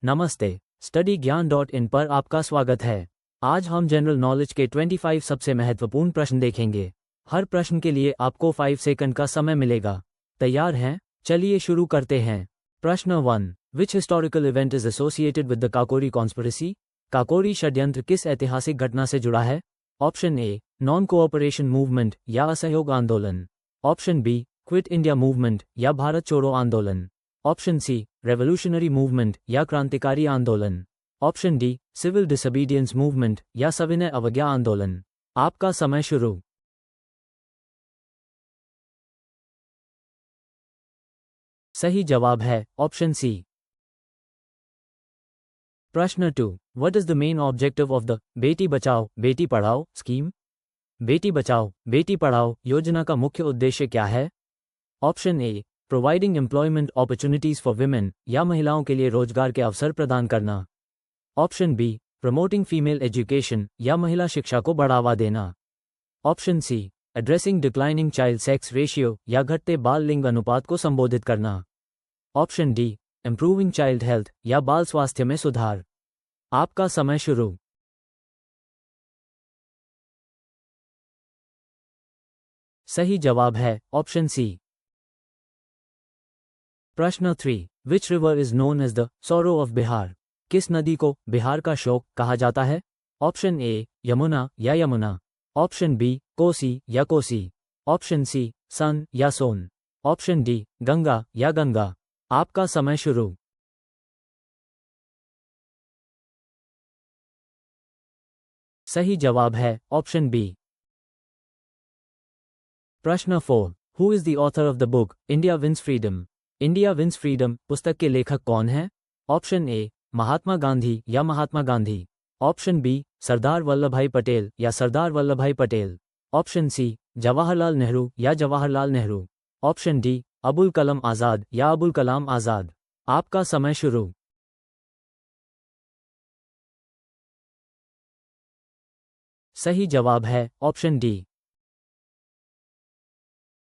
नमस्ते, स्टडी ज्ञान .in पर आपका स्वागत है। आज हम जनरल नॉलेज के 25 सबसे महत्वपूर्ण प्रश्न देखेंगे। हर प्रश्न के लिए आपको 5 सेकंड का समय मिलेगा। तैयार हैं? चलिए शुरू करते हैं। प्रश्न 1। Which historical event is associated with the Kakori conspiracy? Kakori षड्यंत्र किस ऐतिहासिक घटना से जुड़ा है? Option A, non cooperation movement या असहयोग आंदोलन। Option B, quit India movement या भारत छोड़ो आंदोलन। ऑप्शन सी, रेवोल्यूशनरी मूवमेंट या क्रांतिकारी आंदोलन। Option D, civil disobedience movement या सविनय अवज्ञा आंदोलन। आपका समय शुरू। सही जवाब है ऑप्शन सी। प्रश्न 2। What is the main objective of the Beti Bachao Beti Padhao scheme? बेटी बचाओ बेटी पढ़ाओ योजना का मुख्य उद्देश्य क्या है? Option A, providing employment opportunities for women या महिलाओं के लिए रोजगार के अवसर प्रदान करना। Option B, promoting female education या महिला शिक्षा को बढ़ावा देना। Option C, addressing declining child sex ratio या घटते बाल लिंग अनुपात को संबोधित करना। Option D, improving child health या बाल स्वास्थ्य में सुधार। आपका समय शुरू। सही जवाब है ऑप्शन सी। प्रश्न 3। Which river is known as the sorrow of Bihar? किस नदी को बिहार का शोक कहा जाता है? ऑप्शन ए, यमुना या यमुना। ऑप्शन बी, कोसी या कोसी। ऑप्शन सी, सन या सोन। ऑप्शन डी, गंगा या गंगा। आपका समय शुरू। सही जवाब है ऑप्शन बी। प्रश्न 4। Who is the author of the book India wins freedom? India wins freedom पुस्तक के लेखक कौन है? ऑप्शन ए, महात्मा गांधी या महात्मा गांधी। ऑप्शन बी, सरदार वल्लभभाई पटेल या सरदार वल्लभभाई पटेल। ऑप्शन सी, जवाहरलाल नेहरू या जवाहरलाल नेहरू। ऑप्शन डी, अबुल कलाम आजाद या अबुल कलाम आजाद। आपका समय शुरू। सही जवाब है ऑप्शन डी।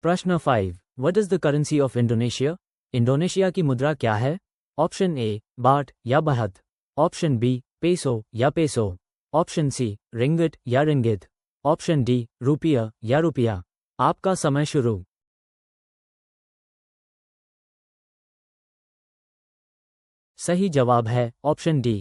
प्रश्न 5। What is the currency of Indonesia? Indonesia की मुद्रा क्या है? ऑप्शन ए, बाट या बहत। ऑप्शन बी, पेसो या पेसो। ऑप्शन सी, रिंगिट या रिंगित। ऑप्शन डी, रुपया या रुपया। आपका समय शुरू। सही जवाब है ऑप्शन डी।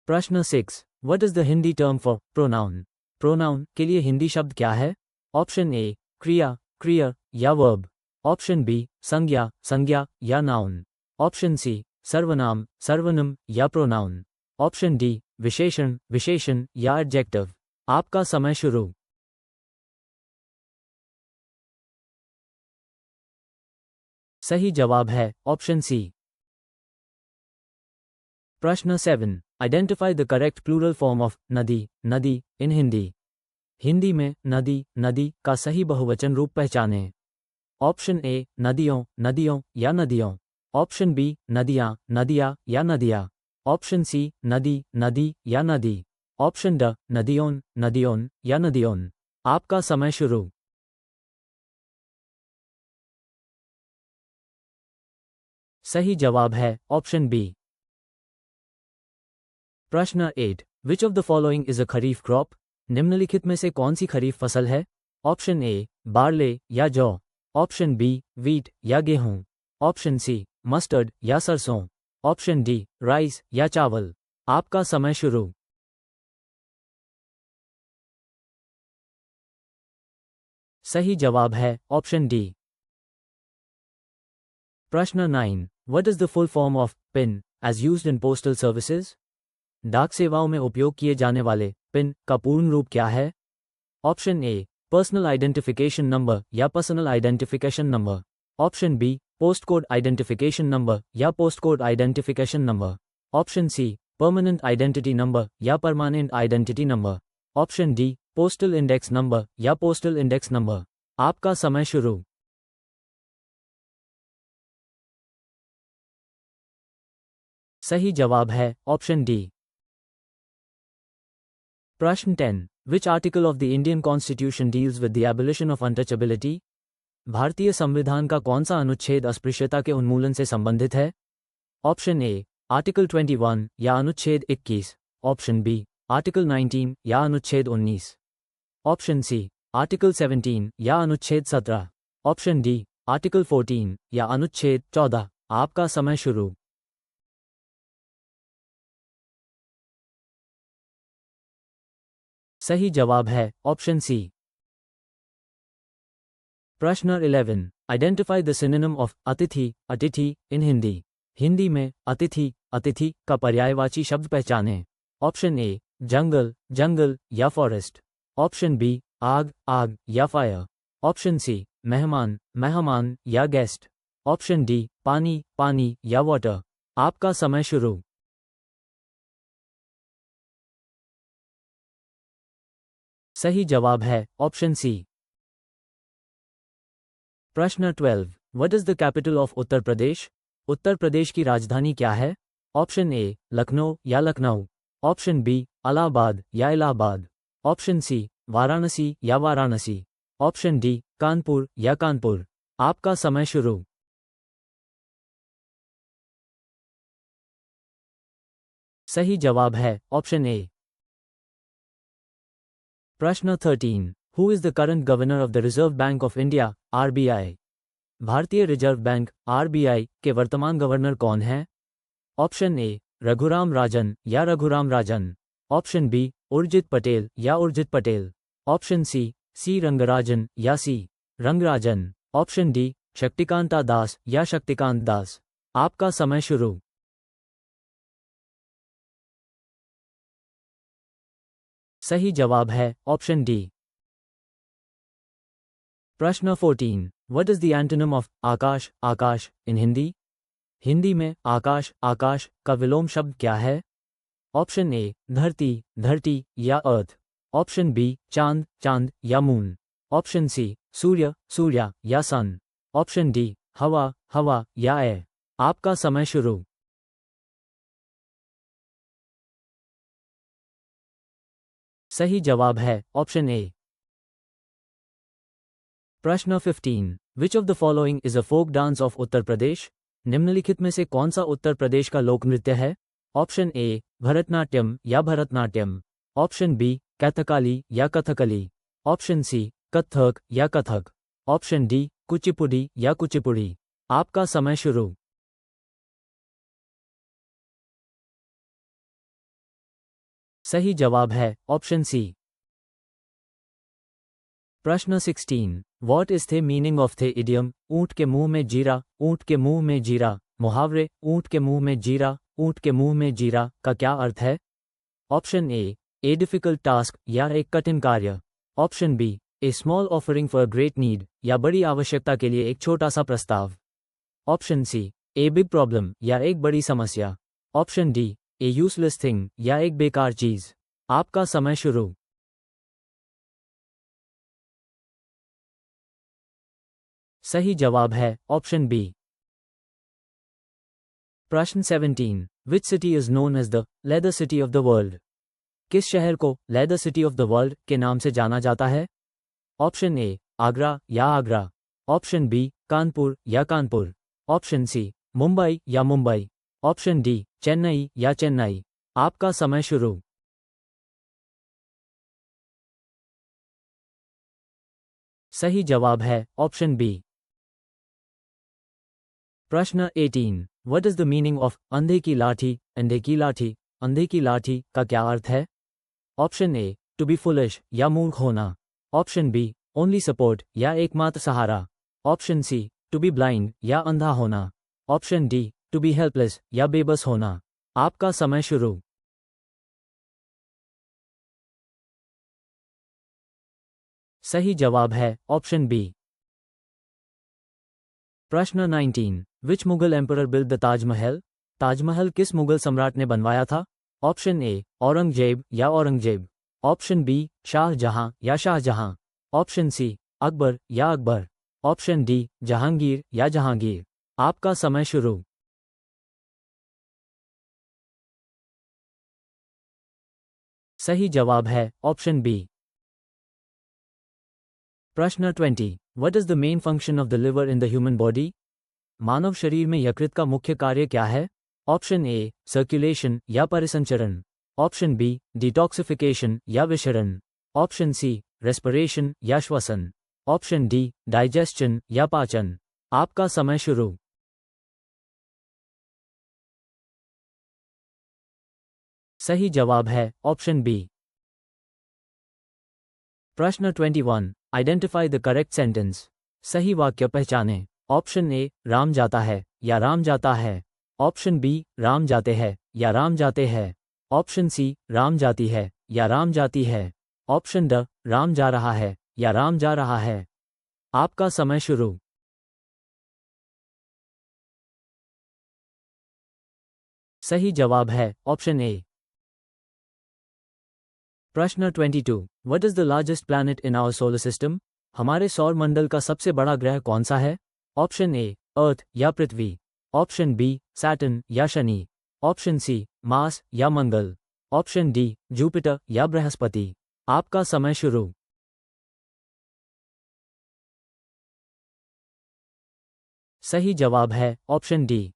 प्रश्न 6। What is the Hindi term for pronoun? Pronoun के लिए हिंदी शब्द क्या है? ऑप्शन ए, क्रिया क्रिया या वर्ब। ऑप्शन बी, संज्ञा संज्ञा या नाउन। ऑप्शन सी, सर्वनाम सर्वनाम या प्रोनाउन। ऑप्शन डी, विशेषण विशेषण या एडजेक्टिव। आपका समय शुरू। सही जवाब है ऑप्शन सी। प्रश्न 7। Identify the correct plural form of nadi nadi इन हिंदी। हिंदी में नदी नदी का सही बहुवचन रूप पहचानें। ऑप्शन ए, नदियों नदियों या नदियों। ऑप्शन बी, नदियां नदिया या नदिया। ऑप्शन सी, नदी नदी या नदी। ऑप्शन ड, नदियों नदियों या नदियों। आपका समय शुरू। सही जवाब है ऑप्शन बी। प्रश्न 8। Which of the following is a kharif crop? निम्नलिखित में से कौन सी खरीफ फसल है? ऑप्शन ए, बार्ले या जौ। ऑप्शन बी, वीट या गेहूं। ऑप्शन सी, मस्टर्ड या सरसों। ऑप्शन डी, राइस या चावल। आपका समय शुरू। सही जवाब है ऑप्शन डी। प्रश्न 9। What is the full form of PIN as used in postal services? डाक सेवाओं में उपयोग किए जाने वाले पिन का पूर्ण रूप क्या है? Option A, personal identification number या personal identification number. Option B, post code identification number या post code identification number. Option C, permanent identity number या permanent identity number. Option D, postal index number या postal index number. आपका समय शुरू। सही जवाब है ऑप्शन डी। प्रश्न 10। Which article of the Indian Constitution deals with the abolition of untouchability? भारतीय संविधान का कौन सा अनुच्छेद अस्पृश्यता के उन्मूलन से संबंधित है? ऑप्शन ए आर्टिकल 21 या अनुच्छेद 21, ऑप्शन बी आर्टिकल 19 या अनुच्छेद 19, ऑप्शन सी आर्टिकल 17 या अनुच्छेद 17, ऑप्शन डी आर्टिकल 14 या अनुच्छेद 14। आपका समय शुरू। सही जवाब है ऑप्शन सी। प्रश्न 11, आइडेंटिफाई द सिनोनिम ऑफ अतिथि अतिथि इन हिंदी। हिंदी में अतिथि अतिथि का पर्यायवाची शब्द पहचानें। ऑप्शन ए जंगल जंगल या फॉरेस्ट, ऑप्शन बी आग आग या फायर, ऑप्शन सी मेहमान मेहमान या गेस्ट, ऑप्शन डी पानी पानी या वाटर। आपका समय शुरू। सही जवाब है ऑप्शन सी। प्रश्न 12, what is the capital of Uttar Pradesh. Uttar Pradesh की राजधानी क्या है। ऑप्शन ए लखनऊ या लखनऊ, ऑप्शन बी इलाहाबाद या इलाहाबाद, ऑप्शन सी वाराणसी या वाराणसी, ऑप्शन डी कानपुर या कानपुर। आपका समय शुरू। सही जवाब है ऑप्शन ए। प्रश्न 13, who is the current governor of the reserve bank of India RBI. भारतीय रिजर्व बैंक आरबीआई के वर्तमान गवर्नर कौन हैं। ऑप्शन ए रघुराम राजन या रघुराम राजन, ऑप्शन बी उर्जित पटेल या उर्जित पटेल, ऑप्शन सी रंगराजन या सी रंगराजन, ऑप्शन डी शक्तिकांता दास या शक्तिकांत दास। आपका समय शुरू। सही जवाब है ऑप्शन डी। प्रश्न 14, what is the antonym of aakash aakash in Hindi. Hindi में आकाश आकाश का विलोम शब्द क्या है। ऑप्शन ए धरती धरती या अर्थ, ऑप्शन बी चांद चांद या मून, ऑप्शन सी सूर्य सूर्य या सन, ऑप्शन डी हवा हवा या एयर। आपका समय शुरू। सही जवाब है ऑप्शन ए। प्रश्न 15, which of the following is a folk dance of Uttar Pradesh. निम्नलिखित में से कौन सा उत्तर प्रदेश का लोक नृत्य है। ऑप्शन ए भरतनाट्यम या भरतनाट्यम, ऑप्शन बी कथकली या कथकली, ऑप्शन सी कथक या कथक, ऑप्शन डी कुचिपुड़ी या कुचिपुड़ी। आपका समय शुरू। सही जवाब है ऑप्शन सी। प्रश्न 16, what is the meaning of the idiom ऊंट के मुंह में जीरा ऊंट के मुंह में जीरा। मुहावरे ऊंट के मुंह में जीरा ऊंट के मुंह में जीरा का क्या अर्थ है। ऑप्शन ए डिफिकल्ट टास्क या एक कठिन कार्य, option B a small offering for great need या बड़ी आवश्यकता के लिए एक छोटा सा प्रस्ताव, option C a big problem या एक बड़ी समस्या, option D a useless thing या एक बेकार चीज। आपका समय शुरू। सही जवाब है ऑप्शन बी। प्रश्न 17, which city is known as the leather city of the world. किस शहर को leather city of the world के नाम से जाना जाता है। ऑप्शन ए आगरा या आगरा, ऑप्शन बी कानपुर या कानपुर, ऑप्शन सी मुंबई या मुंबई, ऑप्शन डी चेन्नई या चेन्नई। आपका समय शुरू। सही जवाब है ऑप्शन बी। प्रश्न 18, what is the meaning of अंधे की लाठी अंधे की लाठी। अंधे की लाठी का क्या अर्थ है। Option A to be foolish या मूर्ख होना, ऑप्शन बी ओनली सपोर्ट या एकमात्र सहारा, option C to be blind या अंधा होना, option D to be helpless या बेबस होना। आपका समय शुरू। सही जवाब है ऑप्शन बी। प्रश्न 19, which Mughal emperor build the Taj Mahal. Taj Mahal किस मुगल सम्राट ने बनवाया था। ऑप्शन ए औरंगजेब या औरंगजेब, ऑप्शन बी शाहजहां या शाहजहां, ऑप्शन सी अकबर या अकबर, ऑप्शन डी जहांगीर या जहांगीर। आपका समय शुरू। सही जवाब है ऑप्शन बी। प्रश्न 20, what is the main function of the liver in the human body. मानव शरीर में यकृत का मुख्य कार्य क्या है। ऑप्शन ए सर्कुलेशन या परिसंचरण, ऑप्शन बी डिटॉक्सिफिकेशन या विषरण, ऑप्शन सी रेस्पिरेशन या श्वसन, ऑप्शन डी डाइजेस्शन या पाचन। आपका समय शुरू। सही जवाब है ऑप्शन बी। प्रश्न 21, आइडेंटिफाई द करेक्ट सेंटेंस। सही वाक्य पहचानें। ऑप्शन ए राम जाता है या राम जाता है, ऑप्शन बी राम जाते हैं या राम जाते हैं, ऑप्शन सी राम जाती है या राम जाती है, ऑप्शन ड राम जा रहा है या राम जा रहा है। आपका समय शुरू। सही जवाब है ऑप्शन ए। प्रश्न 22, what is the largest planet in our solar system. हमारे सौर मंडल का सबसे बड़ा ग्रह कौन सा है। ऑप्शन ए अर्थ या पृथ्वी, ऑप्शन बी सैटर्न या शनि, ऑप्शन सी मार्स या मंगल, ऑप्शन डी जुपिटर या बृहस्पति। आपका समय शुरू। सही जवाब है ऑप्शन डी।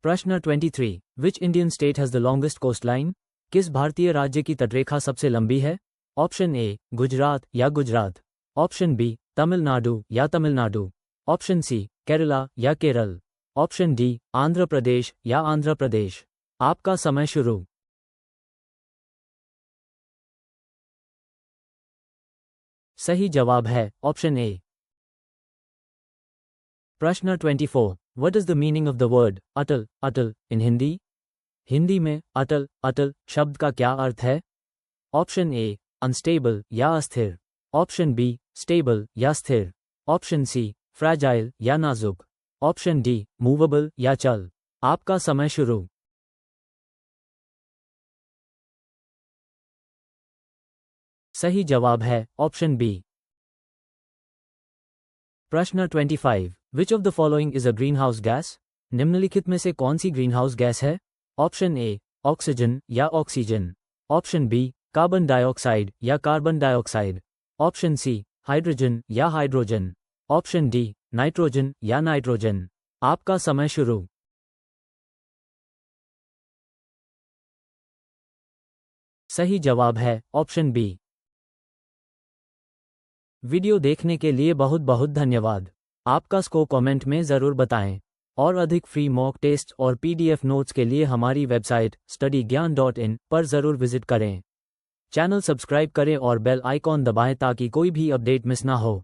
प्रश्न 23, which Indian state has the longest coastline. किस भारतीय राज्य की तटरेखा सबसे लंबी है। ऑप्शन ए गुजरात या गुजरात, ऑप्शन बी तमिलनाडु या तमिलनाडु, ऑप्शन सी केरला या केरल, ऑप्शन डी आंध्र प्रदेश या आंध्र प्रदेश। आपका समय शुरू। सही जवाब है ऑप्शन ए। प्रश्न 24, what is the meaning of the word atal atal in Hindi. Hindi में अटल अटल शब्द का क्या अर्थ है। ऑप्शन ए अनस्टेबल या अस्थिर, ऑप्शन बी स्टेबल या स्थिर, ऑप्शन सी फ्रैजाइल या नाजुक, ऑप्शन डी मूवेबल या चल। आपका समय शुरू। सही जवाब है ऑप्शन बी। प्रश्न 25, which of the following is a green house gas. निम्नलिखित में से कौन सी ग्रीन हाउस गैस है। ऑप्शन ए ऑक्सीजन या oxygen, option B carbon dioxide या carbon dioxide, option C hydrogen या हाइड्रोजन, ऑप्शन डी नाइट्रोजन या नाइट्रोजन। आपका समय शुरू। सही जवाब है ऑप्शन बी। वीडियो देखने के लिए बहुत बहुत धन्यवाद। आपका स्कोर कमेंट में ज़रूर बताएं और अधिक फ्री मॉक टेस्ट और पीडीएफ नोट्स के लिए हमारी वेबसाइट studyGyan.in पर ज़रूर विजिट करें। चैनल सब्सक्राइब करें और बेल आइकॉन दबाएं ताकि कोई भी अपडेट मिस ना हो।